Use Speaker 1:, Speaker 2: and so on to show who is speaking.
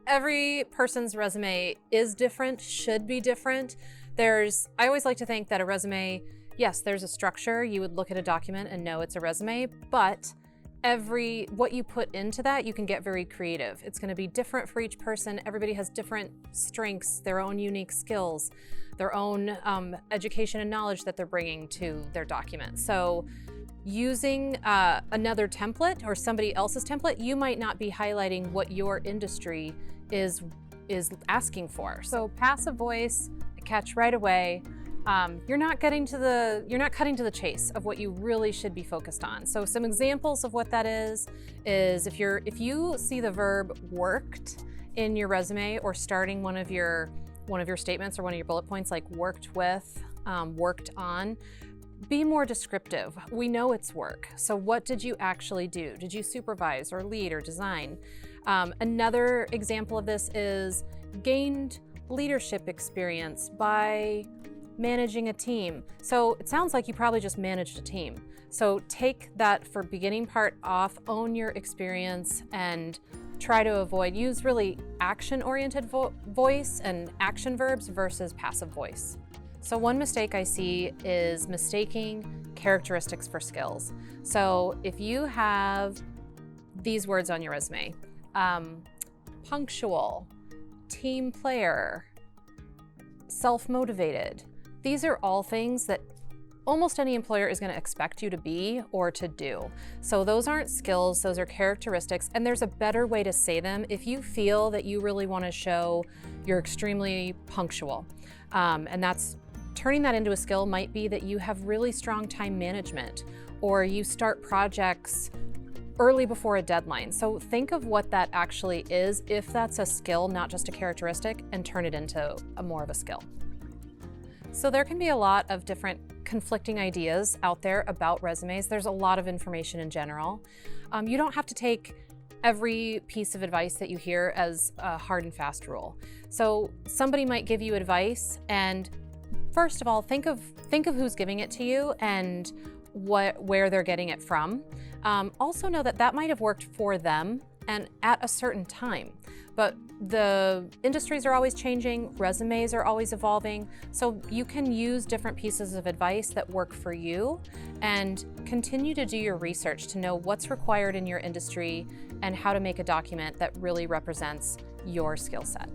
Speaker 1: Every person's resume is different, should be different. I always like to think that a resume, yes, there's a structure. You would look at a document and know it's a resume, but what you put into that, you can get very creative. It's going to be different for each person. Everybody has different strengths, their own unique skills, their own education and knowledge that they're bringing to their document. So using another template or somebody else's template, you might not be highlighting what your industry is asking for. So passive voice, I catch right away. You're not cutting to the chase of what you really should be focused on. So some examples of what that is if you see the verb worked in your resume or starting one of your statements or one of your bullet points, like worked with, worked on, be more descriptive. We know it's work. So what did you actually do? Did you supervise or lead or design? Another example of this is gained leadership experience by managing a team. So it sounds like you probably just managed a team. So take that for beginning part off, own your experience, and try to use really action-oriented voice and action verbs versus passive voice. So one mistake I see is mistaking characteristics for skills. So if you have these words on your resume, punctual, team player, self-motivated, these are all things that almost any employer is going to expect you to be or to do. So those aren't skills, those are characteristics, and there's a better way to say them if you feel that you really want to show you're extremely punctual. And turning that into a skill might be that you have really strong time management, or you start projects early before a deadline. So think of what that actually is, if that's a skill, not just a characteristic, and turn it into more of a skill. So there can be a lot of different conflicting ideas out there about resumes. There's a lot of information in general. You don't have to take every piece of advice that you hear as a hard and fast rule. So somebody might give you advice, and first of all, think of who's giving it to you and where they're getting it from. Also know that might have worked for them and at a certain time. But the industries are always changing, resumes are always evolving, so you can use different pieces of advice that work for you and continue to do your research to know what's required in your industry and how to make a document that really represents your skill set.